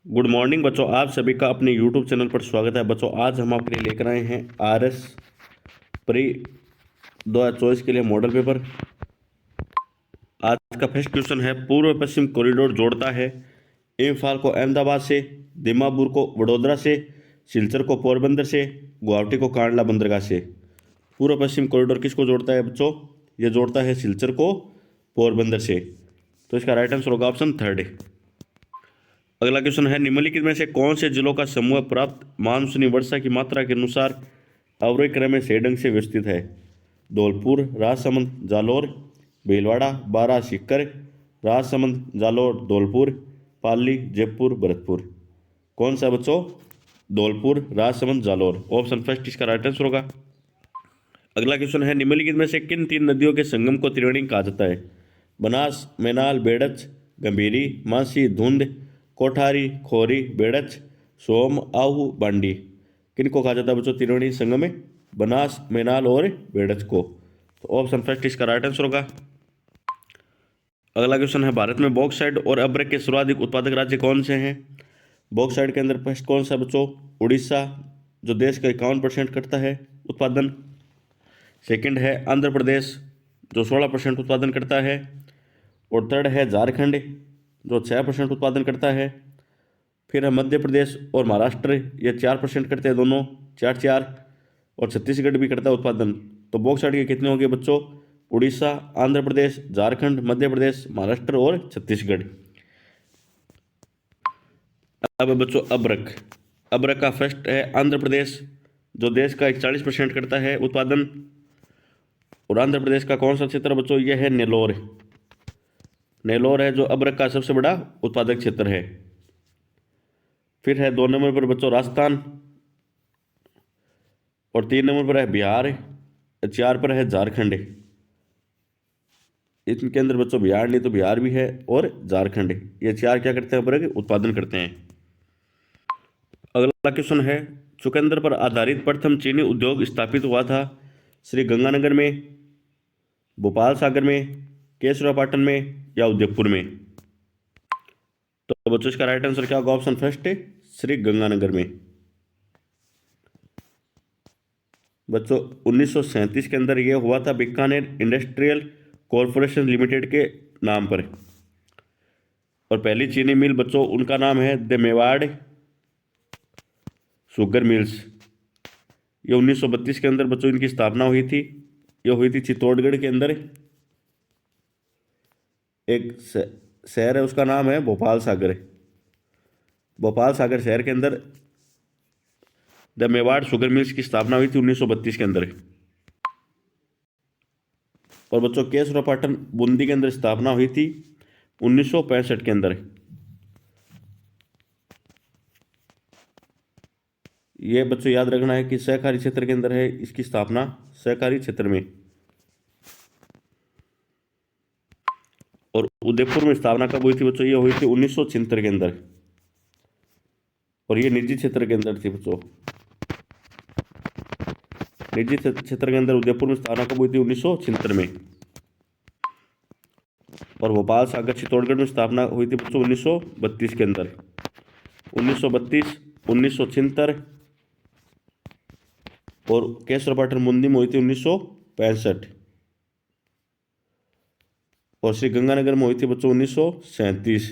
Good morning बच्चों, आप सभी का अपने यूट्यूब चैनल पर स्वागत है। बच्चों आज हम आपके लिए लेकर आए हैं आरएस प्री 2024 के लिए मॉडल पेपर। आज का फर्स्ट क्वेश्चन है, पूर्व पश्चिम कॉरिडोर जोड़ता है इम्फाल को अहमदाबाद से, दीमापुर को वडोदरा से, सिलचर को पोरबंदर से, गुवाहाटी को कांडला बंदरगाह से। पूर्व पश्चिम कॉरिडोर किसको जोड़ता है बच्चों? ये जोड़ता है सिलचर को पोरबंदर से। तो इसका राइट आंसर होगा ऑप्शन थर्ड। अगला क्वेश्चन है, निम्नलिखित में से कौन से जिलों का समूह प्राप्त मानसूनी वर्षा की मात्रा के अनुसार अवरोही क्रम में सही ढंग से व्यवस्थित है? धौलपुर, राजसमंद, जालोर, भीलवाड़ा, बारां, सीकर, राजसमंद, जालोर, धौलपुर, पाली, जयपुर, भरतपुर। कौन सा बच्चों? धौलपुर, राजसमंद, जालोर। ऑप्शन फर्स्ट इसका राइट आंसर होगा। अगला क्वेश्चन है, निम्नलिखित में से किन तीन नदियों के संगम को त्रिवेणी कहा जाता है? बनास, मैनाल, बेड़च, गंभीरी, मासी, धुंध, कोठारी, खोरी, बेड़च, सोम, आहू, बांडी। किनको कहा जाता है बच्चों त्रिवेणी संगम में? बनास, मैनाल और बेड़च को। तो ऑप्शन फर्स्ट इसका राइट आंसर होगा। अगला क्वेश्चन है, भारत में बॉक्साइट और अब्रक के सर्वाधिक उत्पादक राज्य कौन से हैं? बॉक्साइट के अंदर फर्स्ट कौन सा बच्चों? उड़ीसा, जो देश का 51% करता है उत्पादन। सेकंड है आंध्र प्रदेश, जो 16% उत्पादन करता है। और थर्ड है झारखंड, जो 6% उत्पादन करता है। फिर है मध्य प्रदेश और महाराष्ट्र, ये 4% करते हैं दोनों, 4-4। और छत्तीसगढ़ भी करता है उत्पादन। तो बॉक्साइट के कितने होंगे बच्चों? उड़ीसा, आंध्र प्रदेश, झारखंड, मध्य प्रदेश, महाराष्ट्र और छत्तीसगढ़। अब बच्चों अब्रक। अब्रक का फर्स्ट है आंध्र प्रदेश, जो देश का 41% करता है उत्पादन। और आंध्र प्रदेश का कौन सा क्षेत्र बच्चों? यह है नेलोर। नेलोर है जो अब्रक का सबसे बड़ा उत्पादक क्षेत्र है। फिर है 2 नंबर पर बच्चों राजस्थान, और 3 नंबर पर है बिहार, 4 पर है झारखंड। इनके अंदर बच्चों बिहार नहीं तो बिहार भी है और झारखंड, ये 4 क्या करते हैं? अब्रक उत्पादन करते हैं। अगला क्वेश्चन है, चुकंदर पर आधारित प्रथम चीनी उद्योग स्थापित हुआ था श्री गंगानगर में, भोपाल सागर में, केसरापाटन में या उदयपुर में? तो बच्चों इसका राइट आंसर क्या होगा? ऑप्शन फर्स्ट है श्री गंगानगर में। बच्चों 1937 के अंदर यह हुआ था बीकानेर इंडस्ट्रियल कॉरपोरेशन लिमिटेड के नाम पर। और पहली चीनी मिल बच्चों उनका नाम है द मेवाड़ शुगर मिल्स। ये 1932 के अंदर बच्चों इनकी स्थापना हुई थी। ये हुई थी चित्तौड़गढ़ के अंदर। एक शहर है उसका नाम है भोपाल सागर। भोपाल सागर शहर के अंदर द मेवाड़ शुगर मिल्स की स्थापना हुई थी 1932 के अंदर। और बच्चों केसरापाटन बूंदी के अंदर स्थापना हुई थी 1965 के अंदर। ये बच्चों याद रखना है कि सहकारी क्षेत्र के अंदर है इसकी स्थापना, सहकारी क्षेत्र में। और उदयपुर में स्थापना कब हुई थी बच्चों? ये हुई थी 1976 के अंदर, और ये निजी क्षेत्र के अंदर थी बच्चों। निजी क्षेत्र के अंदर उदयपुर में स्थापना कब हुई थी? 1976 में। और भोपाल सागर चित्तौड़गढ़ में स्थापना हुई थी बच्चों 1932 के अंदर। 1932, 1976 और केसरापाटन बूंदी में हुई थी 1965। और श्री गंगानगर में हुई थी बच्चों 1937।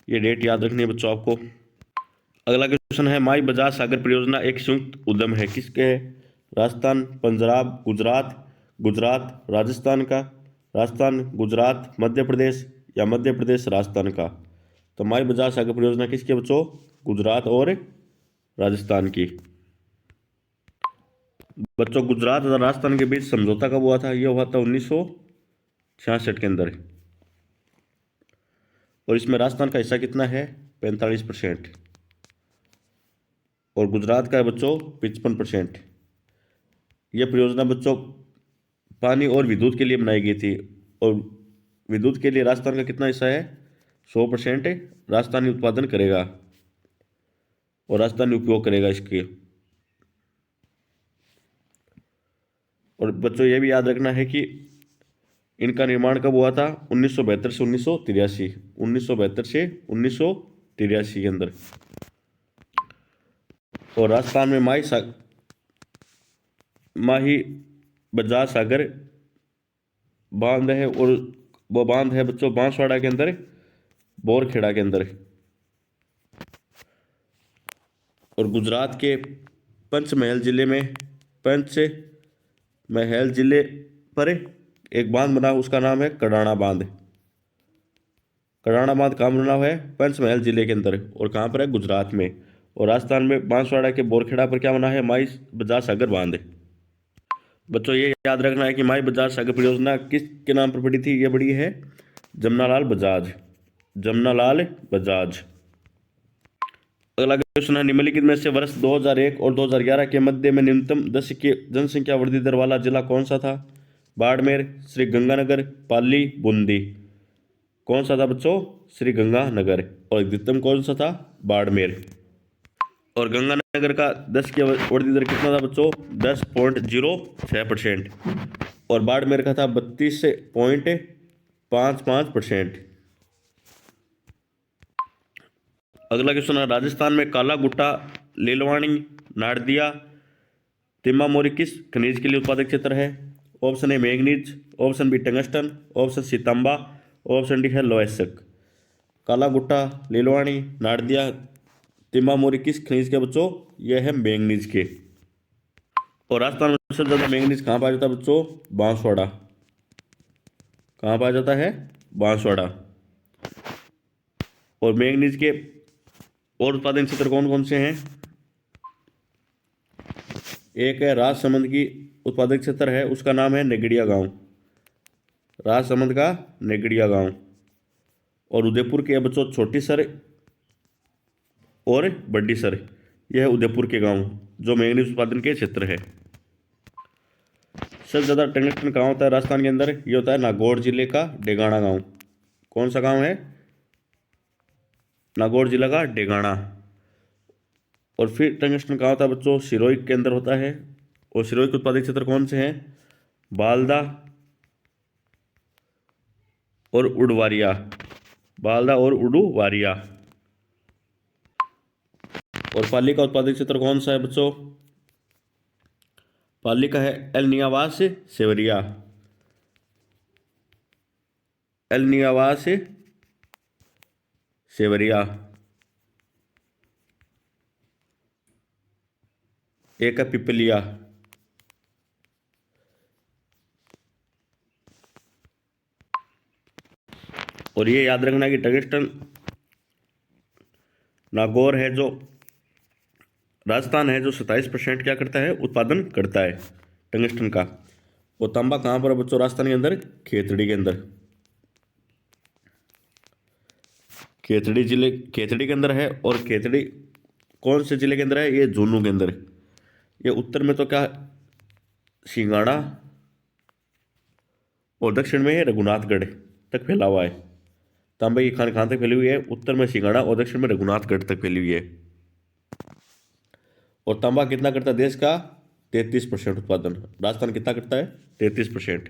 ये डेट याद रखनी है बच्चों आपको। अगला क्वेश्चन है, माई बजाज सागर परियोजना एक संयुक्त उद्यम है, किसके है? राजस्थान, पंजाब, गुजरात, गुजरात राजस्थान का, राजस्थान गुजरात मध्य प्रदेश या मध्य प्रदेश राजस्थान का? तो माई बजाज सागर परियोजना किसकी है बच्चों? गुजरात और राजस्थान की। बच्चों गुजरात और राजस्थान के बीच समझौता कब हुआ था? यह हुआ था 1966 के अंदर। और इसमें राजस्थान का हिस्सा कितना है? 45%। और गुजरात का है बच्चों 55%। यह परियोजना बच्चों पानी और विद्युत के लिए बनाई गई थी। और विद्युत के लिए राजस्थान का कितना हिस्सा है? 100% राजस्थानी उत्पादन करेगा और राजस्थानी उपयोग करेगा इसके। और बच्चों यह भी याद रखना है कि इनका निर्माण कब हुआ था? 1972 से 1983। 1972 से 1983 83 के अंदर। और राजस्थान में माही बजाज सागर बांध है, और वो बांध है बच्चों बांसवाड़ा के अंदर, बोरखेड़ा के अंदर। और गुजरात के पंचमहल जिले पर एक बांध बना, उसका नाम है कडाणा बांध। कडाणा बांध कहाँ बना हुआ है? पंचमहल जिले के अंदर। और कहाँ पर है? गुजरात में। और राजस्थान में बांसवाड़ा के बोरखेड़ा पर क्या बना है? माई बजाज सागर बांध। बच्चों ये याद रखना है कि माई बजाज सागर परियोजना किसके नाम पर पड़ी थी? ये बड़ी है जमनालाल बजाज। जमनालाल बजाज। अगला क्वेश्चन है, निम्नलिखित में से वर्ष 2001 और 2011 के मध्य में न्यूनतम जनसंख्या वृद्धि दर वाला जिला कौन सा था? बाड़मेर, श्री गंगानगर, पाली, बूंदी। कौन सा था बच्चों? श्री गंगानगर। और अधिकतम कौन सा था? बाड़मेर। और गंगानगर का 10 की वृद्धि दर कितना था बच्चों? 10.06%। और बाड़मेर का था 32.55%। अगला क्वेश्चन है, राजस्थान में काला गुट्टा, लीलवाणी, नाड़दिया, तिम्मामोरी किस खनिज के लिए उत्पादक क्षेत्र है? Option A manganese, option B tungsten, option C तांबा, ऑप्शन डी है लोहेसक। काला गुट्टा, लीलवाणी, नाड़दिया, तिम्मामोरी किस खनिज के बच्चों? यह है मैंगनीज के। और राजस्थान में सबसे ज्यादा मैंगनीज कहाँ पाया जाता है बच्चों? बांसवाड़ा। कहाँ पाया जाता है? बांसवाड़ा। और मैंगनीज के और उत्पादन क्षेत्र कौन कौन से हैं? एक है राजसमंद की उत्पादक क्षेत्र है, उसका नाम है नेगड़िया गांव। राजसमंद का नेगड़िया गांव। और उदयपुर के बच्चों छोटी सर और बड्डी सर, यह है उदयपुर के गांव जो मैंगनीज उत्पादन के क्षेत्र है। सबसे ज़्यादा टंगस्टन कहाँ होता है राजस्थान के अंदर? ये होता है नागौर जिले का डेगाना गांव। कौन सा गांव है? नागौर जिला का डेगाना। और फिर टंगस्टन कहाँ होता है बच्चों? सिरोही के अंदर होता है। और सिरोही के उत्पादक क्षेत्र कौन से हैं? बालदा और उडवारिया। बालदा और उडुवारिया। और पाली का उत्पादक क्षेत्र कौन सा है बच्चों? पाली का है एल नियावास सेवरिया। एल नियावास सेवरिया। एक है पिपलिया। और ये याद रखना कि टंगस्टन नागौर है जो राजस्थान है जो 27% क्या करता है? उत्पादन करता है टंगस्टन का। वो तांबा कहाँ पर है बच्चों राजस्थान के अंदर? खेतड़ी के अंदर। खेतड़ी के अंदर है। और खेतड़ी कौन से जिले के अंदर है? ये झुंझुनू के अंदर। ये उत्तर में तो क्या सिंगाड़ा, और दक्षिण में है रघुनाथगढ़ तक फैला हुआ है। तांबे की खान कहाँ तक फैली हुई है? उत्तर में सिंगाड़ा और दक्षिण में रघुनाथगढ़ तक फैली हुई है। और तांबा कितना करता है देश का? 33% उत्पादन। राजस्थान कितना करता है? 33%।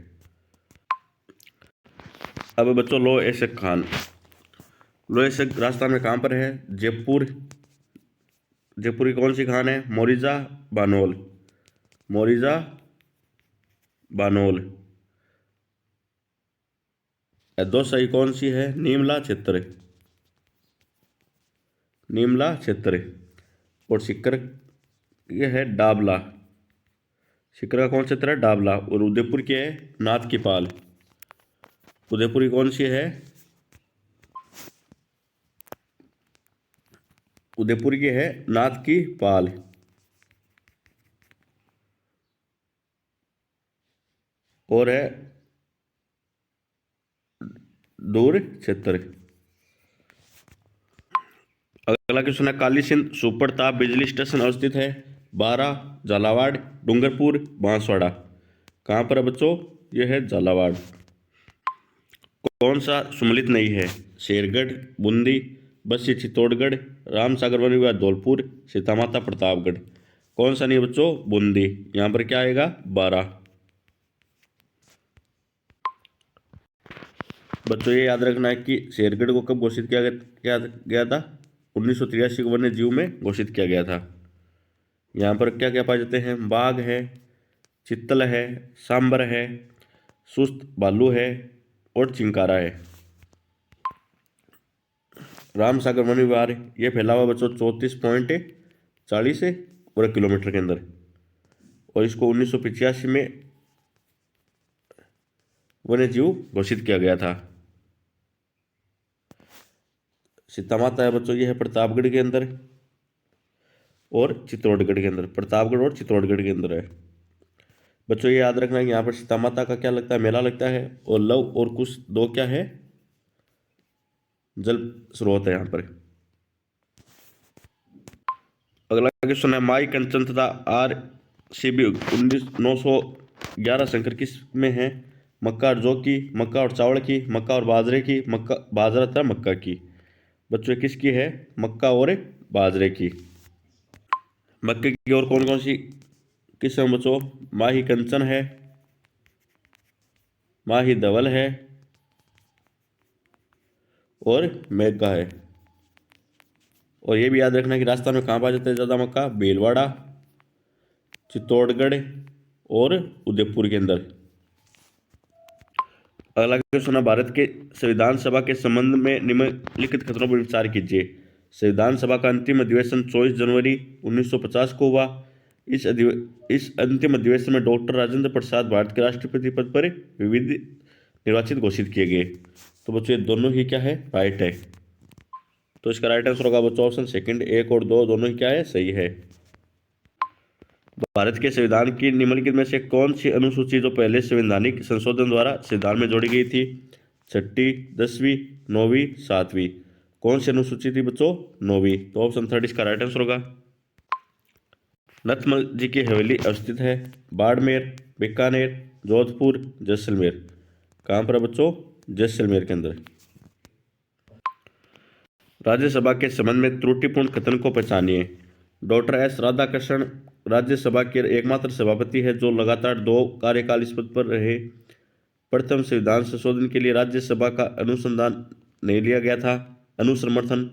अब बच्चों लो एसक खान। लो एसक राजस्थान में कहाँ पर है? जयपुर। जयपुर की कौन सी खान है? मोरिजा बानोल। मोरिजा बानोल। दौसाई कौन सी है? नीमला क्षेत्र। नीमला क्षेत्र। और सिक्कर ये है डाबला। सिक्कर का कौन सा क्षेत्र है? डाबला। और उदयपुर की है नाथ की पाल। उदयपुर की कौन सी है? उदयपुर की है नाथ की पाल। और है दूर क्षेत्र। अगला क्वेश्चन है, काली सिंध सुपर ताप बिजली स्टेशन अवस्थित है? बारा, झालावाड़, डूंगरपुर, बांसवाड़ा। कहाँ पर है बच्चों? यह है झालावाड़। कौन सा सम्मिलित नहीं है? शेरगढ़, बूंदी, बस्सी चित्तौड़गढ़, रामसागर वन विभाग धौलपुर, सीतामाता प्रतापगढ़। कौन सा नहीं है बच्चों? बूंदी। यहाँ पर क्या आएगा? 12। बच्चों ये याद रखना है कि शेरगढ़ को कब घोषित किया गया था? 1983 को वन्य जीव में घोषित किया गया था। यहाँ पर क्या क्या पाए जाते हैं? बाघ है, चित्तल है, सांबर है, सुस्त भालू है और चिंकारा है। रामसागर वन विहार ये फैला हुआ बच्चों 34.40 वर्ग किलोमीटर के अंदर, और इसको 1985 में वन्य जीव घोषित किया गया था। सीता माता है बच्चों, ये है प्रतापगढ़ के अंदर और चित्तौड़गढ़ के अंदर, प्रतापगढ़ और चित्तौड़गढ़ के अंदर है। बच्चों ये याद रखना कि यहाँ पर सीता माता का क्या लगता है? मेला लगता है, और लव और कुश दो क्या है? जल स्रोत है यहाँ पर। अगला क्वेश्चन है, माई कंचन तथा RCB 1911 संकर किस में है? मक्का और जौ की, मक्का और चावल की, मक्का और बाजरे की, मक्का बाजरा तथा मक्का की। बच्चों किसकी है? मक्का और बाजरे की। मक्के की और कौन कौन सी किस्म बच्चों? माही कंचन है, माही धवल है और मेघा है। और ये भी याद रखना कि राजस्थान में कहाँ पाया जाता है ज़्यादा मक्का? भीलवाड़ा, चित्तौड़गढ़ और उदयपुर के अंदर। अगला क्वेश्चन है, भारत के संविधान सभा के संबंध में निम्नलिखित कथनों पर विचार कीजिए। संविधान सभा का अंतिम अधिवेशन 24 जनवरी 1950 को हुआ। इस अंतिम अधिवेशन में डॉक्टर राजेंद्र प्रसाद भारत के राष्ट्रपति पद पर विविध निर्वाचित घोषित किए गए। तो बच्चों ये दोनों ही क्या है? राइट है। तो इसका राइट आंसर होगा बच्चों ऑप्शन सेकंड, 1 और 2 दोनों ही क्या है? सही है। भारत के संविधान की निम्नलिखित में से कौन सी अनुसूची जो पहले संवैधानिक संशोधन द्वारा संविधान में जोड़ी गई थी? 6ठी, 10वीं, 9वीं, 7वीं। कौन सी अनुसूची थी बच्चों? 9वीं। तो ऑप्शन थर्ड इसका राइट आंसर होगा। नथमल जी की हवेली अवस्थित है? बाड़मेर, बीकानेर, जोधपुर, जैसलमेर। कहाँ पर है बच्चों? जैसलमेर के अंदर। राज्यसभा के संबंध में त्रुटिपूर्ण कथन को पहचानिए। डॉक्टर एस राधाकृष्णन राज्यसभा के एकमात्र सभापति है जो लगातार 2 कार्यकाल इस पद पर रहे। प्रथम संविधान संशोधन के लिए राज्यसभा का अनुसंधान नहीं लिया गया था अनुसमर्थन।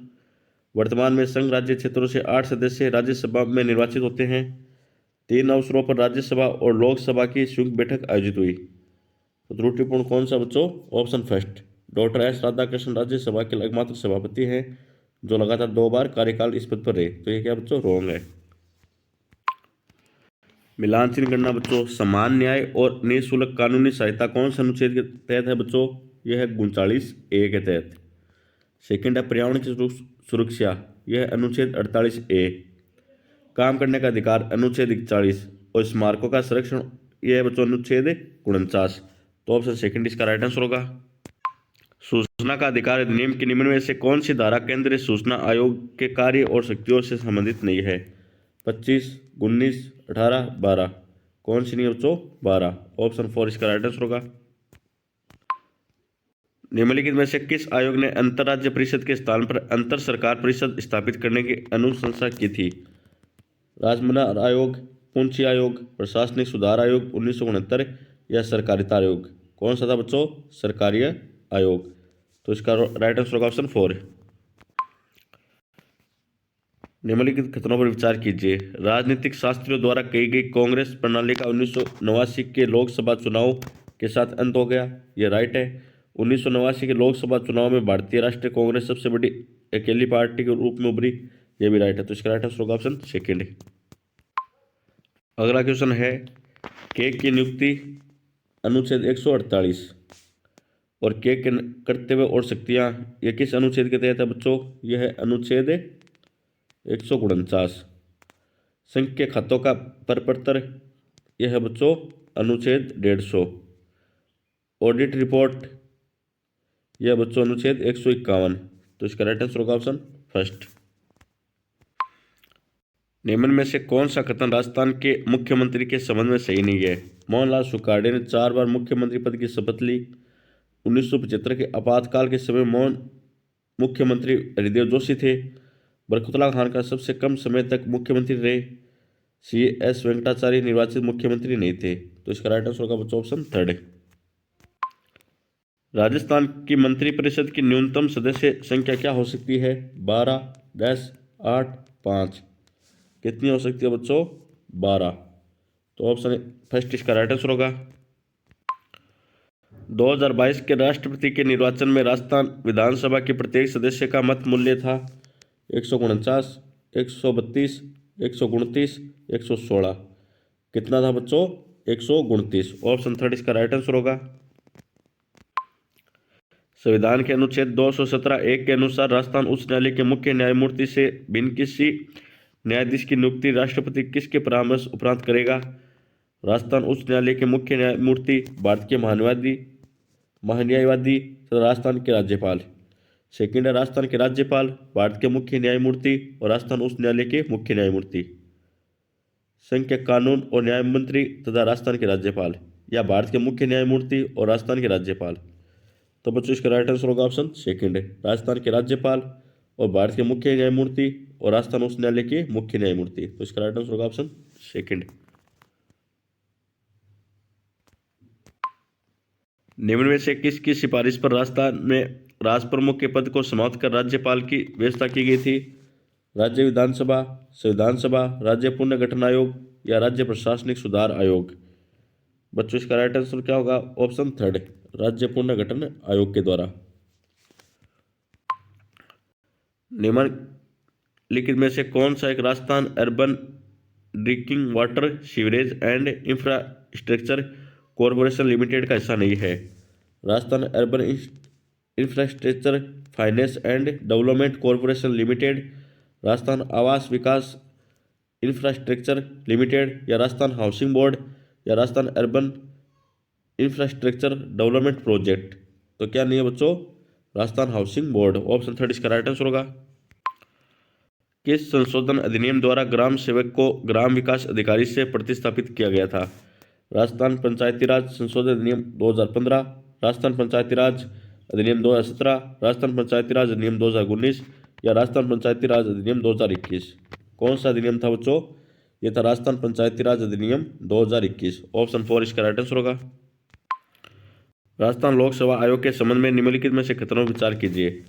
वर्तमान में संघ राज्य क्षेत्रों से 8 सदस्य राज्यसभा में निर्वाचित होते हैं। 3 अवसरों पर राज्यसभा और लोकसभा की संयुक्त बैठक आयोजित हुई। तो त्रुटिपूर्ण कौन सा बच्चों? Option first, doctor S Radhakrishnan Rajya Sabha के एकमात्र सभापति हैं जो लगातार 2 बार कार्यकाल इस पद पर रहे। तो ये क्या बच्चों? रॉन्ग है। मिलान चिन्ह गणना बच्चों, समान न्याय और निःशुल्क कानूनी सहायता कौन से अनुच्छेद के तहत है बच्चों? यह है 39A के तहत। सेकंड है पर्यावरण की सुरक्षा, यह है अनुच्छेद 48A। काम करने का अधिकार अनुच्छेद 41, और स्मारकों का संरक्षण यह है बच्चों अनुच्छेद 49। तो ऑप्शन सेकंड इसका राइट आंसर होगा। सूचना का अधिकार अधिनियम के निम्न में से कौन सी धारा केंद्रीय सूचना आयोग के कार्य और शक्तियों से संबंधित नहीं है? 25, 19, 18, 12। कौन सी नहीं है बच्चों? 12। ऑप्शन 4 इसका राइट आंसर होगा। निम्नलिखित में से किस आयोग ने अंतर्राज्य परिषद के स्थान पर अंतर सरकार परिषद स्थापित करने की अनुशंसा की थी? राजमना आयोग, पूंछी आयोग, प्रशासनिक सुधार आयोग 1969 या सरकारिता आयोग? कौन सा था बच्चों? सरकारी आयोग। तो इसका राइट आंसर होगा ऑप्शन 4। निम्नलिखित कथनों पर विचार कीजिए। राजनीतिक शास्त्रियों द्वारा कही गई कांग्रेस प्रणाली का 1989 के लोकसभा चुनाव के साथ अंत हो गया। यह राइट है। 1989 के लोकसभा चुनाव में भारतीय राष्ट्रीय कांग्रेस सबसे बड़ी अकेली पार्टी के रूप में उभरी। यह भी राइट है। तो इसका राइट आंसर होगा ऑप्शन सेकेंड। अगला क्वेश्चन है, के की नियुक्ति अनुच्छेद 148 और के कर्तव्य और शक्तियां यह किस अनुच्छेद के तहत है बच्चों? यह है अनुच्छेद 149। संघ के खातों का परपत्र यह है बच्चों अनुच्छेद 150। ऑडिट रिपोर्ट यह बच्चों अनुच्छेद 151। तो इसका राइट आंसर होगा ऑप्शन फर्स्ट। निम्न में से कौन सा कथन राजस्थान के मुख्यमंत्री के संबंध में सही नहीं है? मोहनलाल सुखाड़े ने 4 बार मुख्यमंत्री पद की शपथ ली। 1975 के आपातकाल के समय मुख्यमंत्री हरिदेव जोशी थे। बरकतुल्ला खान का सबसे कम समय तक मुख्यमंत्री रहे। CS वेंकटाचार्य निर्वाचित मुख्यमंत्री नहीं थे। तो इसका राइट आंसर होगा बच्चों ऑप्शन थर्ड। राजस्थान की मंत्रिपरिषद की न्यूनतम सदस्य संख्या क्या हो सकती है? 12, 10, 8, 5, कितनी हो सकती है बच्चों? 12। तो ऑप्शन फर्स्ट इसका राइट आंसर होगा। 2022 के राष्ट्रपति के निर्वाचन में राजस्थान विधानसभा के प्रत्येक सदस्य का मत मूल्य था 149, 132, 129, 116। कितना था बच्चों? 129। ऑप्शन थर्ड इसका राइट आंसर होगा। संविधान के अनुच्छेद 217(1) के अनुसार राजस्थान उच्च न्यायालय के मुख्य न्यायमूर्ति से भिन्न किसी न्यायाधीश की नियुक्ति राष्ट्रपति किसके परामर्श उपरांत करेगा? राजस्थान उच्च न्यायालय के मुख्य न्यायमूर्ति भारत के महान्यायवादी तथा राजस्थान के राज्यपाल। सेकंड है राजस्थान के राज्यपाल, भारत के मुख्य न्यायमूर्ति और राजस्थान उच्च न्यायालय के मुख्य न्यायमूर्ति। संघ के कानून और न्याय मंत्री तथा राजस्थान के राज्यपाल, या भारत के मुख्य न्यायमूर्ति और राजस्थान के राज्यपाल। तो बच्चों इसका राइट आंसर होगा ऑप्शन सेकंड है, राजस्थान के राज्यपाल और भारत के मुख्य न्यायमूर्ति और राजस्थान उच्च न्यायालय के मुख्य न्यायमूर्ति। तो इसका राइट आंसर होगा ऑप्शन सेकंड। निम्न में से किसकी सिफारिश पर राजस्थान में राज प्रमुख के पद को समाप्त कर राज्यपाल की व्यवस्था की गई थी? राज्य विधानसभा, संविधान सभा, राज्य पुनर्गठन आयोग या राज्य प्रशासनिक सुधार आयोग। बच्चों इसका राइट आंसर क्या होगा? ऑप्शन थर्ड, राज्य पुनर्गठन आयोग के द्वारा। निम्नलिखित में से कौन सा एक Rajasthan urban drinking water sewerage and infrastructure corporation limited का हिस्सा नहीं है? Rajasthan urban infrastructure finance and development corporation limited, Rajasthan आवास विकास इंफ्रास्ट्रक्चर लिमिटेड या राजस्थान हाउसिंग बोर्ड या Rajasthan urban infrastructure development project. तो क्या नहीं है बच्चों? Rajasthan housing board. Option third इसका राइट आंसर होगा। किस संशोधन अधिनियम द्वारा ग्राम सेवक को ग्राम विकास अधिकारी से प्रतिस्थापित किया गया था? राजस्थान पंचायती राज संशोधन अधिनियम 2015, राजस्थान पंचायती राज अधिनियम 2017, राजस्थान पंचायती राज अधिनियम 2019 या राजस्थान पंचायती राज अधिनियम 2021। कौन सा अधिनियम था बच्चों? यह था राजस्थान पंचायती राज अधिनियम 2021। ऑप्शन फोर इसका राइट आंसर होगा। राजस्थान लोक सेवा आयोग के संबंध में निम्नलिखित में से कितनों विचार कीजिए?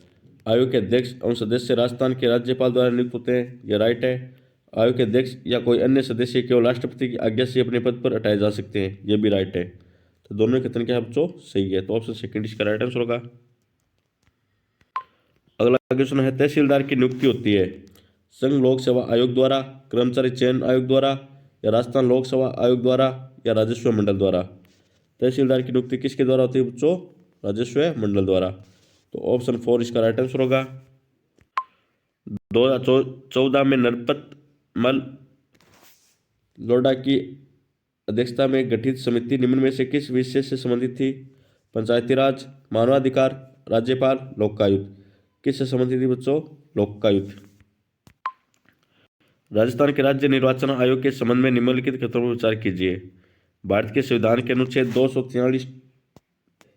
आयोग के अध्यक्ष एवं सदस्य राजस्थान के राज्यपाल द्वारा नियुक्त होते हैं, यह राइट है। आयोग के अध्यक्ष या कोई अन्य सदस्य केवल राष्ट्रपति की आज्ञा से अपने पद पर हटाए जा सकते हैं, यह भी राइट है। तो दोनों कथन क्या है बच्चों? सही है। तो ऑप्शन सेकंड इसका राइट आंसर होगा। अगला क्वेश्चन है, तहसीलदार की नियुक्ति होती है संघ लोक सेवा आयोग द्वारा, कर्मचारी चयन आयोग द्वारा या राजस्थान लोक सेवा आयोग द्वारा या राजस्व मंडल द्वारा? तहसीलदार की नियुक्ति किसके द्वारा होती है बच्चों? राजस्व मंडल द्वारा। तो ऑप्शन फोर इसका राइट आंसर होगा। 2014 में नरपत मल लोढ़ा की अध्यक्षता में गठित समिति निम्न में से किस विषय से संबंधित थी? पंचायती राज, मानवाधिकार, राज्यपाल, लोकायुक्त। किससे संबंधित थी बच्चों? लोकायुक्त। राजस्थान के राज्य निर्वाचन आयोग के संबंध में निम्नलिखित कथनों पर विचार कीजिए। भारत के संविधान के अनुच्छेद 243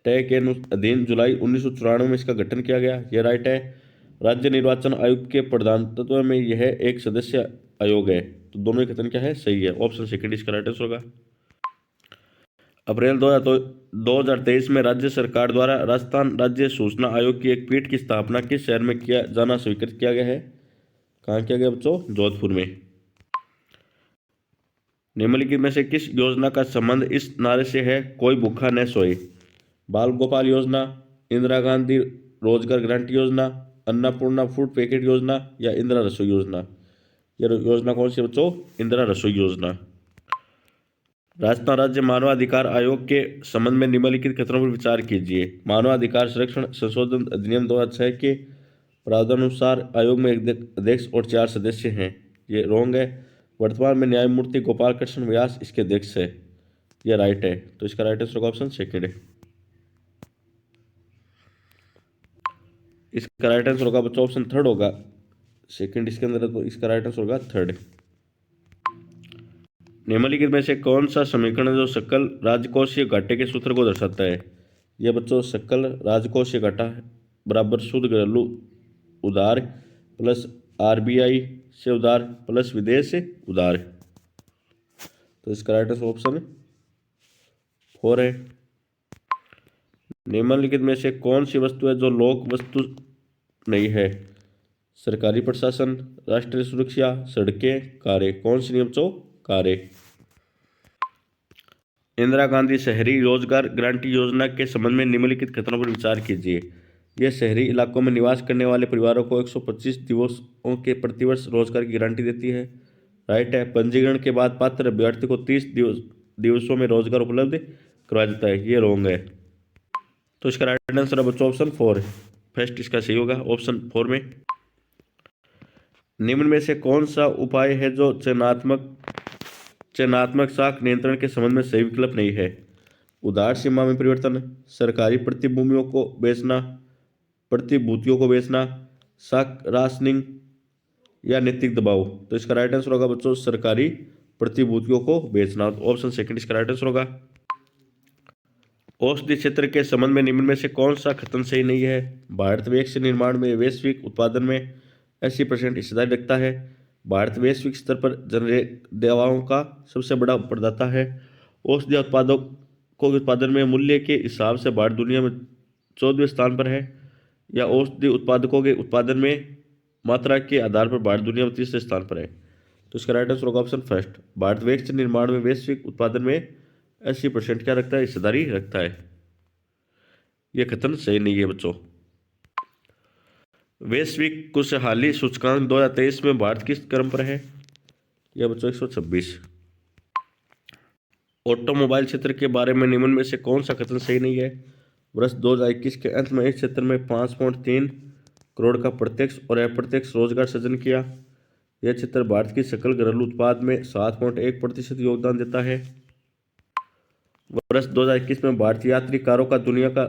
तय के अधीन जुलाई 1994 में इसका गठन किया गया, यह राइट है। राज्य निर्वाचन आयुक्त के प्रधानत्व में यह एक सदस्य आयोग है। तो दोनों कथन क्या है? सही है। ऑप्शन सेकंड इसका राइट आंसर होगा। अप्रैल 2023 में राज्य सरकार द्वारा राजस्थान राज्य सूचना आयोग की एक पीठ की स्थापना किस शहर में किया जाना स्वीकृत किया गया है? कहाँ किया गया बच्चों? जोधपुर में। निम्नलिखित में से किस योजना का संबंध इस नारे से है, कोई भूखा न सोए? बाल गोपाल योजना, इंदिरा गांधी रोजगार गारंटी योजना, अन्नपूर्णा फूड पैकेट योजना या इंदिरा रसोई योजना? यह योजना कौन सी बच्चों? इंदिरा रसोई योजना। राजस्थान राज्य मानवाधिकार आयोग के संबंध में निम्नलिखित कथनों पर विचार कीजिए। मानवाधिकार संरक्षण संशोधन अधिनियम 2006 के प्रावधानुसार आयोग में एक अध्यक्ष और 4 सदस्य हैं, ये रॉन्ग है। वर्तमान में न्यायमूर्ति गोपाल कृष्ण व्यास इसके अध्यक्ष है, यह राइट है। तो इसका राइट आंसर ऑप्शन सेकंड है। इसका राइट आंसर होगा बच्चों ऑप्शन थर्ड होगा। सेकंड इसके अंदर है तो इसका राइट आंसर होगा थर्ड। निम्नलिखित में से कौन सा समीकरण है जो सकल राजकोषीय घाटे के सूत्र को दर्शाता है? यह बच्चों सकल राजकोषीय घाटा बराबर शुद्ध घरेलू उधार प्लस आरबीआई से उधार प्लस विदेश से उधार। तो इसका राइट आंसर ऑप्शन 4 है। निम्नलिखित में से कौन सी वस्तु है जो लोक वस्तु नहीं है? सरकारी प्रशासन, राष्ट्रीय सुरक्षा, सड़कें, कारें। कौन सी नहीं बच्चों? कारें। इंदिरा गांधी शहरी रोजगार गारंटी योजना के संबंध में निम्नलिखित कथनों पर विचार कीजिए। यह शहरी इलाकों में निवास करने वाले परिवारों को 125 दिवसों के प्रतिवर्ष रोजगार की गारंटी देती है। राइट है। पंजीकरण के बाद पात्र अभ्यर्थी को 30 दिवसों में रोजगार उपलब्ध करवाया जाता है। ये रॉन्ग है। तो इसका राइट आंसर है बच्चों ऑप्शन 4 है। फर्स्ट इसका सही होगा ऑप्शन 4 में। निम्न में से कौन सा उपाय है जो चयनात्मक शाख नियंत्रण के संबंध में सही विकल्प नहीं है? उधार सीमा में परिवर्तन, सरकारी प्रतिभूतियों को बेचना, शाख राशनिंग या नैतिक दबाव। तो इसका राइट आंसर होगा बच्चों सरकारी प्रतिभूतियों को बेचना। ऑप्शन सेकंड इसका राइट आंसर होगा। औषधि क्षेत्र के संबंध में निम्न में से कौन सा कथन सही नहीं है? भारत वैक्सीन निर्माण में वैश्विक उत्पादन में 80% हिस्सेदारी रखता है। भारत वैश्विक स्तर पर जेनेरिक दवाओं का सबसे बड़ा प्रदाता है। औषधि उत्पादों को उत्पादन में मूल्य के हिसाब से भारत दुनिया में 14वें स्थान पर है। या औषधि उत्पादकों के उत्पादन में मात्रा के आधार पर भारत दुनिया में 30वें स्थान पर है। तो इसका राइट आंसर होगा ऑप्शन फर्स्ट। भारत वैक्सीन निर्माण में वैश्विक उत्पादन में 80% क्या रखता है? हिस्सेदारी रखता है। यह कथन सही नहीं है बच्चों। वैश्विक खुशहाली सूचकांक 2023 में भारत किस क्रम पर है? यह बच्चों 126। ऑटोमोबाइल क्षेत्र के बारे में निम्न में से कौन सा कथन सही नहीं है? वर्ष 2021 के अंत में इस क्षेत्र में 5.3 करोड़ का प्रत्यक्ष और अप्रत्यक्ष रोजगार सृजन किया। यह क्षेत्र भारत की सकल घरेलू उत्पाद में 7.1% योगदान देता है। वर्ष 2021 में भारतीय यात्री कारों का दुनिया का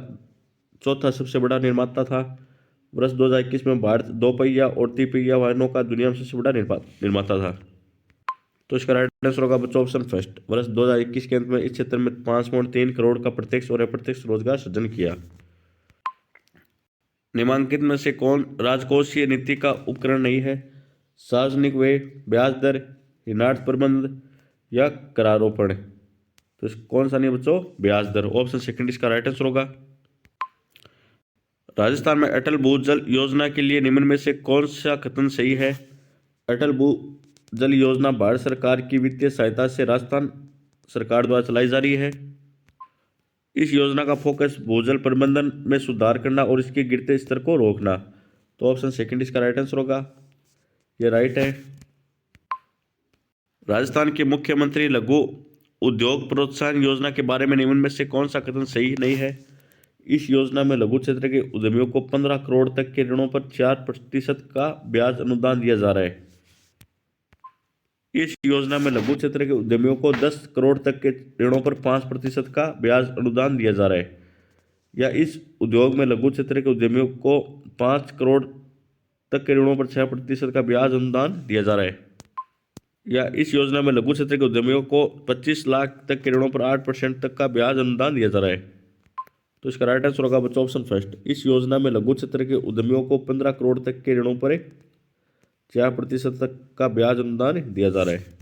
चौथा सबसे बड़ा निर्माता था। वर्ष 2021 में भारत 2 पहिया और 3 पहिया वाहनों का दुनिया में सबसे बड़ा निर्माता था। तो इसका राइट आंसर होगा बच्चों ऑप्शन फर्स्ट। वर्ष 2021 के अंत में इस क्षेत्र में 5.3 करोड़ का प्रत्यक्ष और अप्रत्यक्ष रोजगार सृजन किया। निम्नलिखित में से कौन राजकोषीय नीति का उपकरण नहीं है? सार्वजनिक व्यय, ब्याज दर, ऋणार्थ प्रबंध या करारोपण। तो कौन सा नहीं बच्चों? ब्याज दर। ऑप्शन सेकंड इसका राइट आंसर होगा। राजस्थान में अटल भूजल योजना के लिए निम्न में से कौन सा कथन सही है? अटल भूजल योजना भारत सरकार की वित्तीय सहायता से राजस्थान सरकार द्वारा चलाई जा रही है। इस योजना का फोकस भूजल प्रबंधन में सुधार करना और इसके गिरते स्तर को रोकना। तो ऑप्शन सेकंड इसका राइट आंसर होगा। ये राइट है। राजस्थान के मुख्यमंत्री लघु उद्योग प्रोत्साहन योजना के बारे में निम्न में से कौन सा कथन सही नहीं है? इस योजना में लघु क्षेत्र के उद्यमियों को 15 करोड़ तक के ऋणों पर 4% का ब्याज अनुदान दिया जा रहा है। इस योजना में लघु क्षेत्र के उद्यमियों को 10 करोड़ तक के ऋणों पर 5% का ब्याज अनुदान दिया जा रहा है। या इस उद्योग में लघु क्षेत्र के उद्यमियों को 5 करोड़ तक के ऋणों पर 6% का ब्याज अनुदान दिया जा रहा है। या इस योजना में लघु क्षेत्र के उद्यमियों को 25 लाख तक के ऋणों पर 8% तक का ब्याज अनुदान दिया जा रहा है। तो इसका राइट आंसर होगा बच्चों ऑप्शन फर्स्ट। इस योजना में लघु क्षेत्र के उद्यमियों को 15 करोड़ तक के ऋणों पर 4% तक का ब्याज अनुदान दिया जा रहा है।